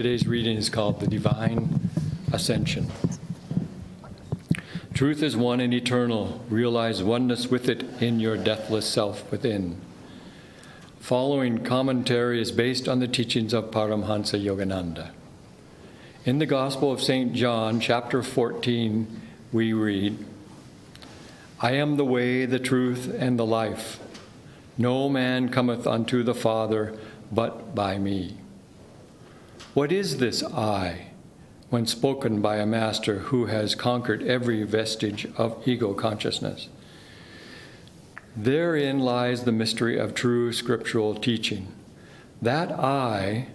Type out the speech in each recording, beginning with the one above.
Today's reading is called The Divine Ascension. Truth is one and eternal. Realize oneness with it in your deathless self within. Following commentary is based on the teachings of Paramhansa Yogananda. In the Gospel of St. John, chapter 14, we read, I am the way, the truth, and the life. No man cometh unto the Father but by me. What is this I, when spoken by a master who has conquered every vestige of ego consciousness? Therein lies the mystery of true scriptural teaching. That I,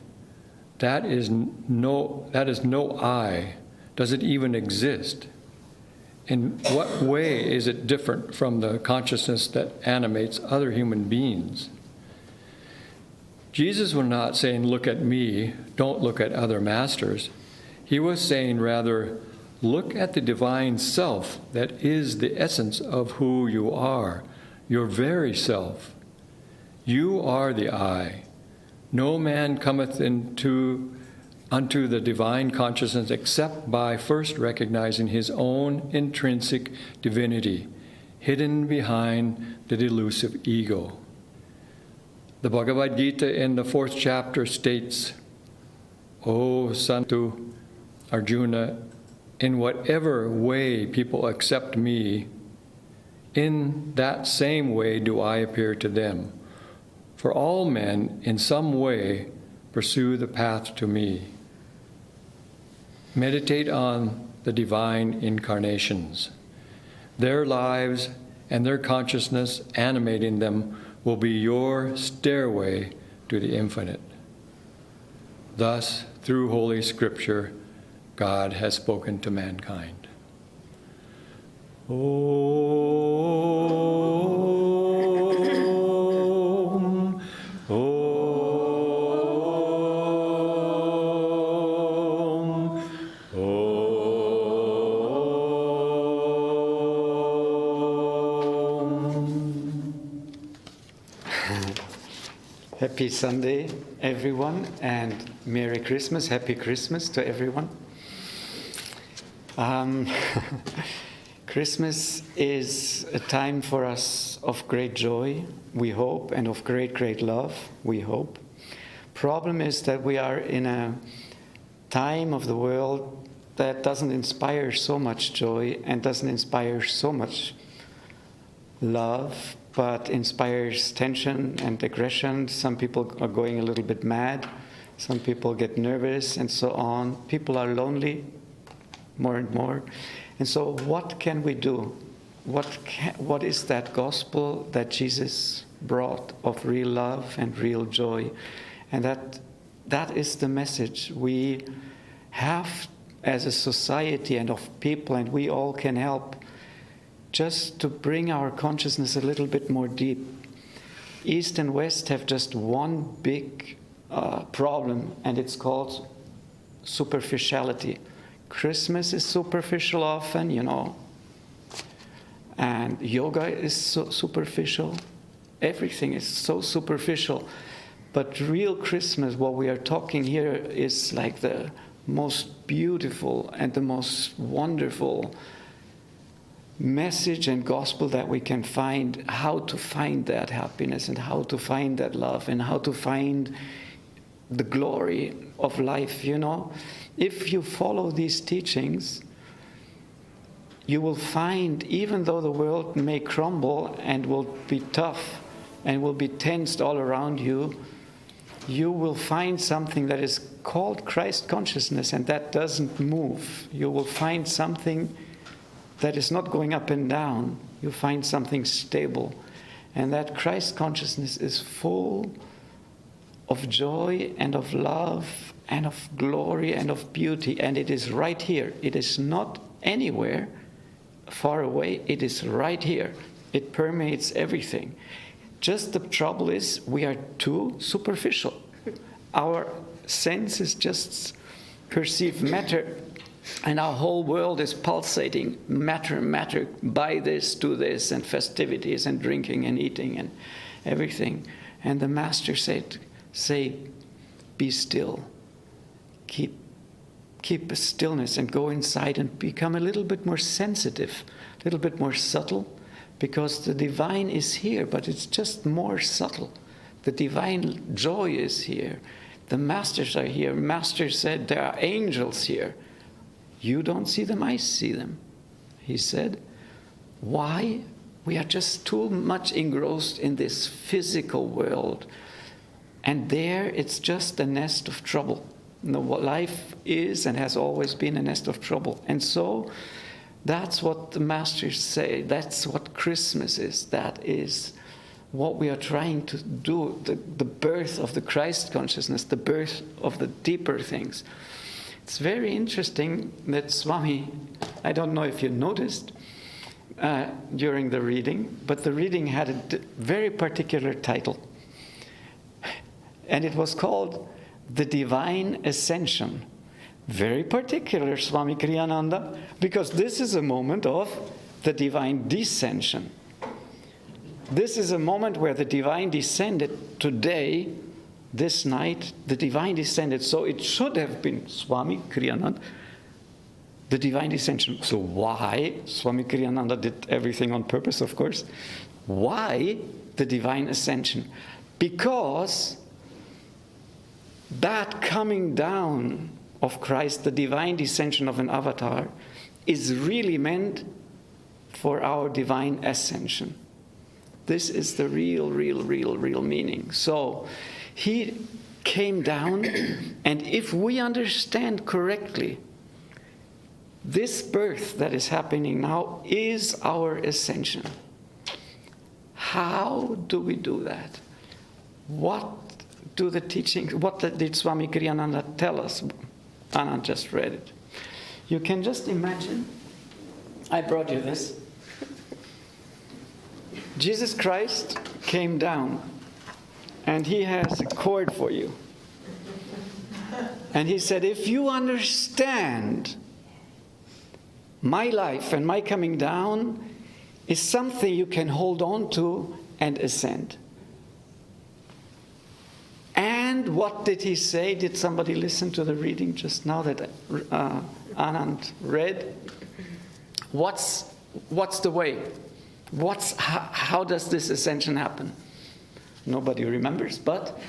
that is no I. Does it even exist? In what way is it different from the consciousness that animates other human beings? Jesus was not saying, look at me, don't look at other masters. He was saying rather, look at the divine self that is the essence of who you are, your very self. You are the I. No man cometh unto the divine consciousness except by first recognizing his own intrinsic divinity, hidden behind the delusive ego. The Bhagavad Gita in the 4th chapter states, O son to Arjuna, in whatever way people accept me, in that same way do I appear to them. For all men, in some way, pursue the path to me. Meditate on the divine incarnations. Their lives and their consciousness animating them will be your stairway to the infinite. Thus, through Holy Scripture, God has spoken to mankind. Om, Om, Om. Happy Sunday, everyone, and Merry Christmas. Happy Christmas to everyone. Christmas is a time for us of great joy, we hope, and of great, great love, we hope. Problem is that we are in a time of the world that doesn't inspire so much joy and doesn't inspire so much love, but inspires tension and aggression. Some people are going a little bit mad, some people get nervous and so on. People are lonely more and more. And so what can we do? What is that gospel that Jesus brought of real love and real joy? And that is the message we have as a society and of people, and we all can help just to bring our consciousness a little bit more deep. East and West have just one big problem, and it's called superficiality. Christmas is superficial often, you know, and yoga is so superficial. Everything is so superficial. But real Christmas, what we are talking here, is like the most beautiful and the most wonderful message and gospel that we can find, how to find that happiness and how to find that love and how to find the glory of life, you know. If you follow these teachings, you will find, even though the world may crumble and will be tough and will be tensed all around you, you will find something that is called Christ consciousness, and that doesn't move. You will find something that is not going up and down. You find something stable. And that Christ consciousness is full of joy and of love and of glory and of beauty. And it is right here. It is not anywhere far away. It is right here. It permeates everything. Just the trouble is we are too superficial. Our senses just perceive matter, and our whole world is pulsating matter, matter, buy this, do this, and festivities and drinking and eating and everything. And the Master said, be still. keep a stillness and go inside and become a little bit more sensitive, a little bit more subtle, because the divine is here, but it's just more subtle. The divine joy is here. The masters are here. Master said there are angels here. You don't see them, I see them, he said. Why? We are just too much engrossed in this physical world. And there it's just a nest of trouble. Life is and has always been a nest of trouble. And so that's what the masters say. That's what Christmas is. That is what we are trying to do, the birth of the Christ consciousness, the birth of the deeper things. It's very interesting that Swami, I don't know if you noticed during the reading, but the reading had a very particular title. And it was called The Divine Ascension. Very particular, Swami Kriyananda, because this is a moment of the divine descension. This is a moment where the divine descended today, this night, the divine descended. So it should have been Swami Kriyananda, the divine descension. So why? Swami Kriyananda did everything on purpose, of course. Why the divine ascension? Because that coming down of Christ, the divine descension of an avatar, is really meant for our divine ascension. This is the real meaning. So he came down, and if we understand correctly, this birth that is happening now is our ascension. How do we do that? What do the teachings, what did Swami Kriyananda tell us? Anand just read it. You can just imagine, I brought you this. Jesus Christ came down, and he has a cord for you. And he said, if you understand my life and my coming down is something you can hold on to and ascend. And what did he say? Did somebody listen to the reading just now that Anand read? What's the way? How does this ascension happen? Nobody remembers, but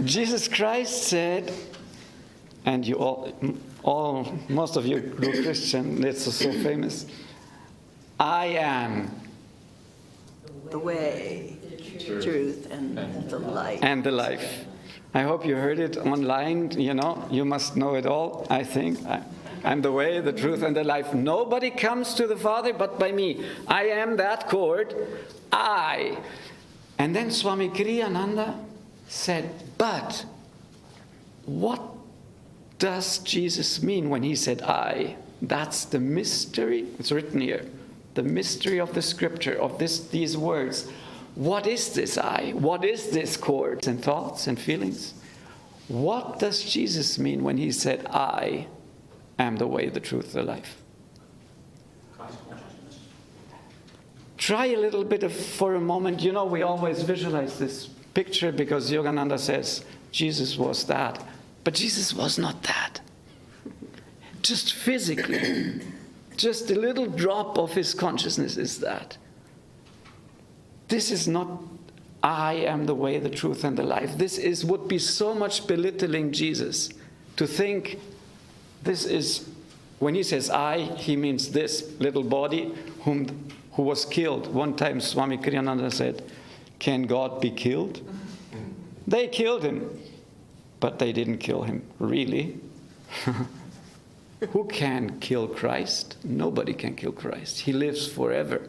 Jesus Christ said, and you most of you grew Christian, it's so famous, I am the way, the truth, and the life. And the life. I hope you heard it online, you must know it all, I think. I'm the way, the truth, and the life. Nobody comes to the Father but by me. I am that cord, I. And then Swami Kriyananda said, but what does Jesus mean when he said I? That's the mystery. It's written here. The mystery of the scripture, of these words. What is this I? What is this cord? And thoughts and feelings? What does Jesus mean when he said, I am the way, the truth, the life? Try a little bit for a moment. We always visualize this picture because Yogananda says Jesus was that. But Jesus was not that. Just physically. Just a little drop of his consciousness is that. This is not I am the way, the truth, and the life. This would be so much belittling Jesus to think this is, when he says I, he means this little body who was killed. One time Swami Kriyananda said, can God be killed? They killed him, but they didn't kill him, really. Who can kill Christ? Nobody can kill Christ. He lives forever.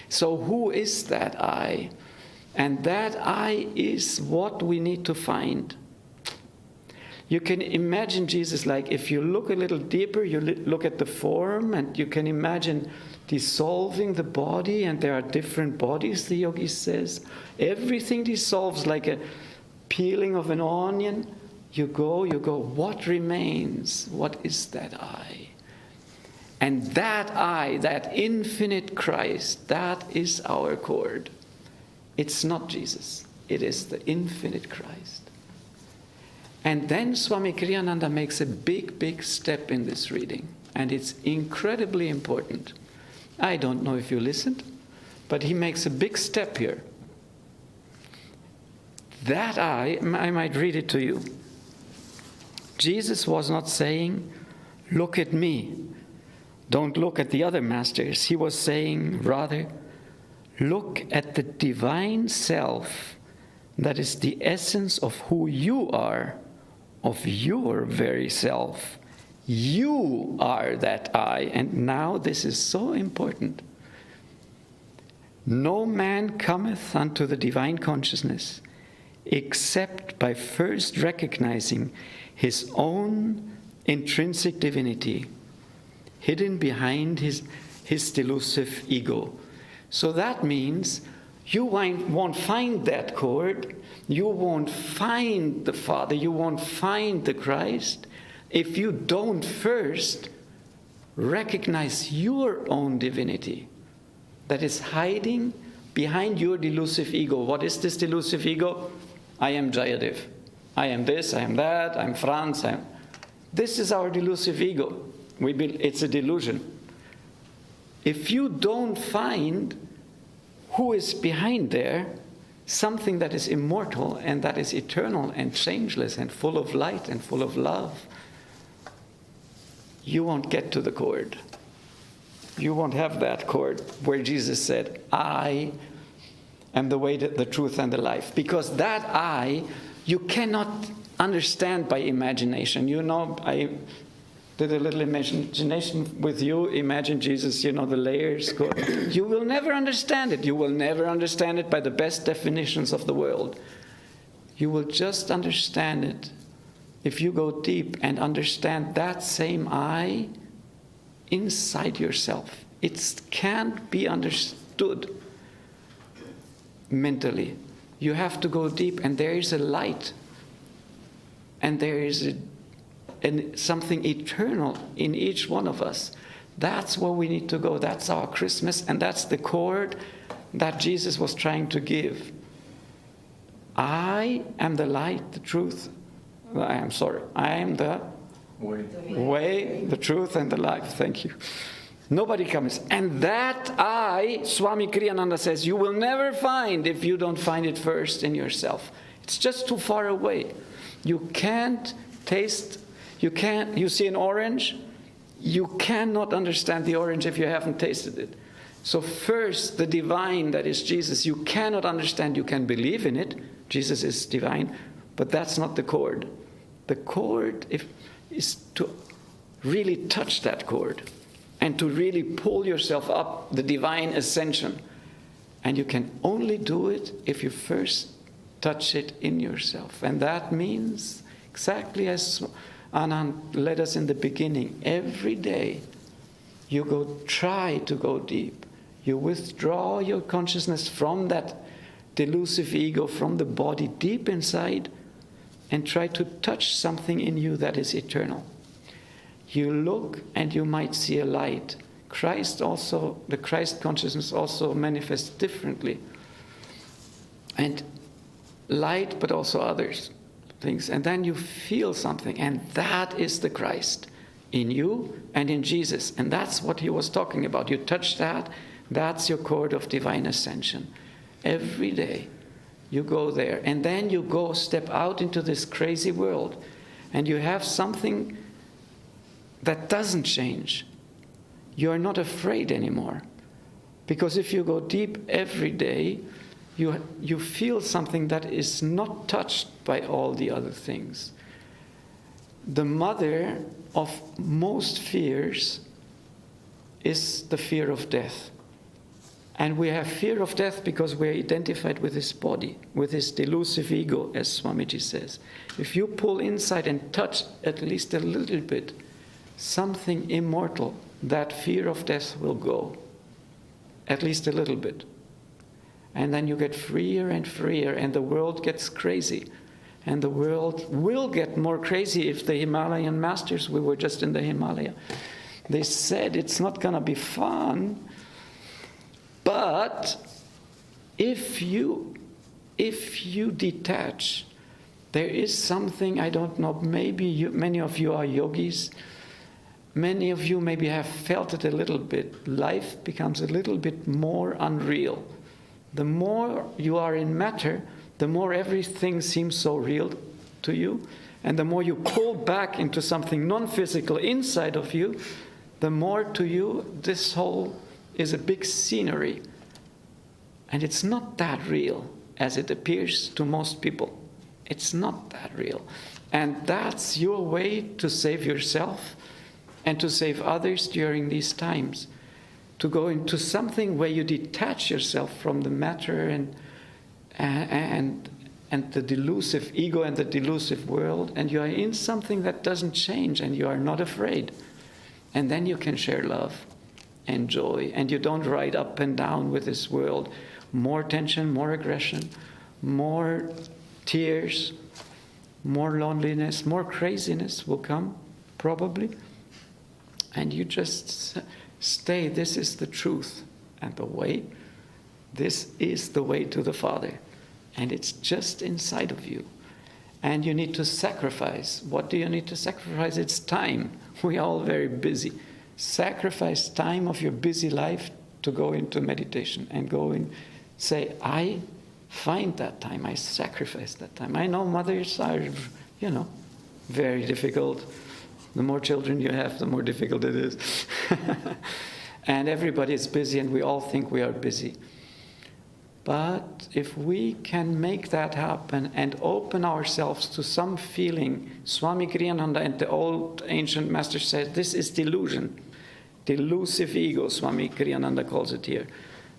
So who is that I? And that I is what we need to find. You can imagine Jesus like, if you look a little deeper, you look at the form, and you can imagine dissolving the body, and there are different bodies, the yogi says. Everything dissolves like a peeling of an onion. You go, what remains? What is that I? And that I, that infinite Christ, that is our cord. It's not Jesus. It is the infinite Christ. And then Swami Kriyananda makes a big, big step in this reading. And it's incredibly important. I don't know if you listened, but he makes a big step here. That I might read it to you. Jesus was not saying, look at me. Don't look at the other masters. He was saying, rather, look at the divine self that is the essence of who you are, of your very self. You are that I. And now this is so important. No man cometh unto the divine consciousness except by first recognizing his own intrinsic divinity hidden behind his delusive ego. So that means you won't find that chord, you won't find the Father, you won't find the Christ, if you don't first recognize your own divinity that is hiding behind your delusive ego. What is this delusive ego? I am Jayadev. I am this, I am that, I'm Franz. This is our delusive ego. It's a delusion. If you don't find who is behind there, something that is immortal and that is eternal and changeless and full of light and full of love, you won't get to the chord. You won't have that chord where Jesus said, I am the way, the truth, and the life. Because that I, you cannot understand by imagination. You know, I did a little imagination with you. Imagine Jesus, you know, the layers. You will never understand it. You will never understand it by the best definitions of the world. You will just understand it if you go deep and understand that same I inside yourself. It can't be understood mentally. You have to go deep, and there is a light, and there is something eternal in each one of us. That's where we need to go. That's our Christmas, and that's the chord that Jesus was trying to give. I am the light, the truth. I am the way, the truth, and the life. Thank you. Nobody comes. And that I, Swami Kriyananda says, you will never find if you don't find it first in yourself. It's just too far away. You can't taste, you see an orange, you cannot understand the orange if you haven't tasted it. So first, the divine, that is Jesus, you cannot understand. You can believe in it. Jesus is divine, but that's not the chord. The chord is to really touch that chord and to really pull yourself up, the divine ascension. And you can only do it if you first touch it in yourself. And that means, exactly as Anand led us in the beginning, every day you try to go deep. You withdraw your consciousness from that delusive ego, from the body deep inside, and try to touch something in you that is eternal. You look and you might see a light. The Christ consciousness also manifests differently. And light, but also others things. And then you feel something, and that is the Christ in you and in Jesus. And that's what he was talking about. You touch that, that's your chord of divine ascension. Every day you go there, and then you go step out into this crazy world, and you have something that doesn't change. You are not afraid anymore, because if you go deep every day, you feel something that is not touched by all the other things. The mother of most fears is the fear of death. And we have fear of death because we're identified with this body, with this delusive ego, as Swamiji says. If you pull inside and touch at least a little bit something immortal, that fear of death will go, at least a little bit. And then you get freer and freer, and the world gets crazy. And the world will get more crazy if the Himalayan masters, we were just in the Himalaya, they said it's not going to be fun. But if you detach, There is something, I don't know, maybe many of you are yogis. Many of you maybe have felt it a little bit. Life becomes a little bit more unreal. The more you are in matter, the more everything seems so real to you. And the more you pull back into something non-physical inside of you, the more to you this whole is a big scenery. And it's not that real as it appears to most people. It's not that real. And that's your way to save yourself and to save others during these times. To go into something where you detach yourself from the matter and the delusive ego and the delusive world, and you are in something that doesn't change, and you are not afraid. And then you can share love and joy, and you don't ride up and down with this world. More tension, more aggression, more tears, more loneliness, more craziness will come, probably. And you just stay, this is the truth and the way. This is the way to the Father. And it's just inside of you. And you need to sacrifice. What do you need to sacrifice? It's time. We are all very busy. Sacrifice time of your busy life to go into meditation and go in. Say, I find that time. I sacrifice that time. I know mothers are, very difficult. The more children you have, the more difficult it is. And everybody is busy, and we all think we are busy. But if we can make that happen and open ourselves to some feeling, Swami Kriyananda and the old ancient master said, this is delusion. Delusive ego, Swami Kriyananda calls it here.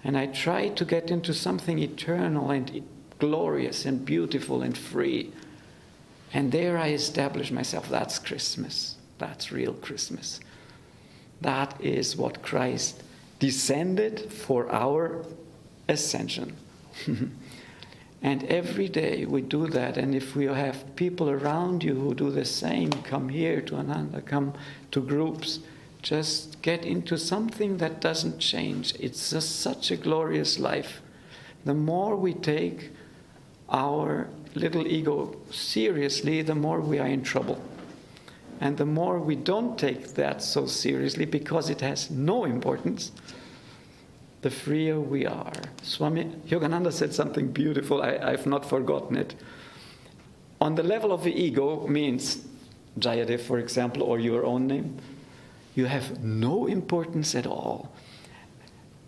And I try to get into something eternal and glorious and beautiful and free. And there I establish myself. That's Christmas. That's real Christmas. That is what Christ descended for our ascension. And every day we do that, and if we have people around you who do the same, come here to ANAND, come to groups, just get into something that doesn't change. It's just such a glorious life. The more we take our little ego seriously, the more we are in trouble. And the more we don't take that so seriously because it has no importance, the freer we are. Swami Yogananda said something beautiful, I've not forgotten it. On the level of the ego means JAYADEV, for example, or your own name, you have no importance at all.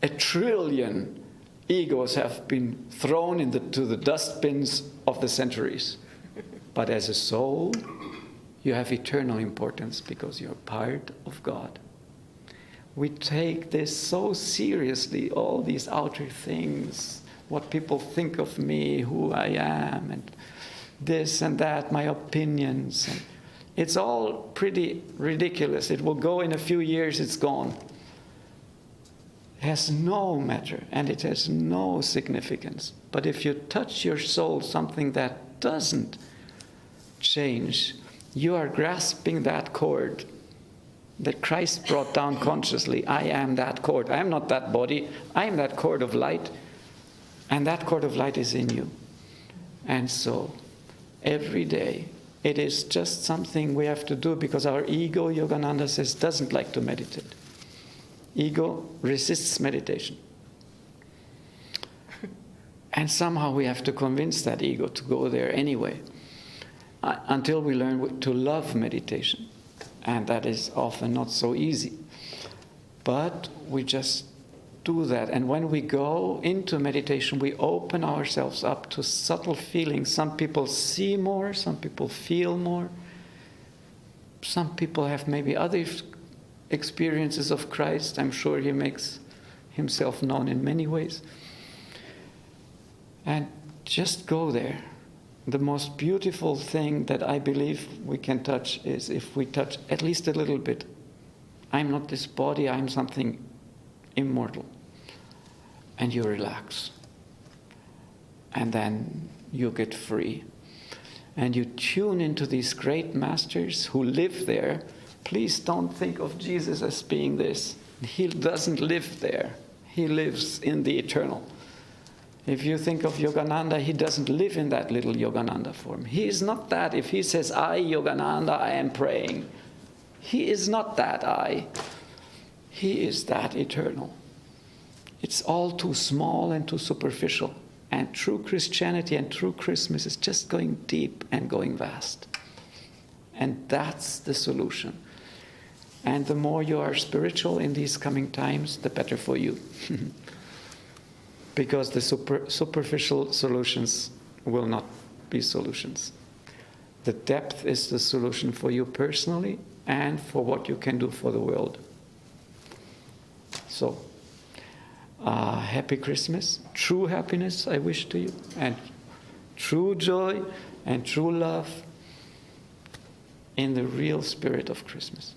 1 trillion egos have been thrown into the dustbins of the centuries. But as a soul, you have eternal importance because you're part of God. We take this so seriously, all these outer things, what people think of me, who I am, and this and that, my opinions. And it's all pretty ridiculous. It will go in a few years, it's gone. It has no matter, and it has no significance. But if you touch your soul, something that doesn't change, you are grasping that cord that Christ brought down consciously. I am that cord. I am not that body. I am that cord of light. And that cord of light is in you. And so, every day, it is just something we have to do because our ego, Yogananda says, doesn't like to meditate. Ego resists meditation. And somehow we have to convince that ego to go there anyway. Until we learn to love meditation. And that is often not so easy. But we just do that. And when we go into meditation, we open ourselves up to subtle feelings. Some people see more, some people feel more. Some people have maybe other experiences of Christ. I'm sure he makes himself known in many ways. And just go there. The most beautiful thing that I believe we can touch is if we touch at least a little bit. I'm not this body, I'm something immortal. And you relax. And then you get free. And you tune into these great masters who live there. Please don't think of Jesus as being this. He doesn't live there. He lives in the eternal. If you think of Yogananda, he doesn't live in that little Yogananda form. He is not that. If he says, I, Yogananda, I am praying, he is not that I. He is that eternal. It's all too small and too superficial. And true Christianity and true Christmas is just going deep and going vast. And that's the solution. And the more you are spiritual in these coming times, the better for you. Because the superficial solutions will not be solutions. The depth is the solution for you personally and for what you can do for the world. So, happy Christmas, true happiness I wish to you, and true joy and true love in the real spirit of Christmas.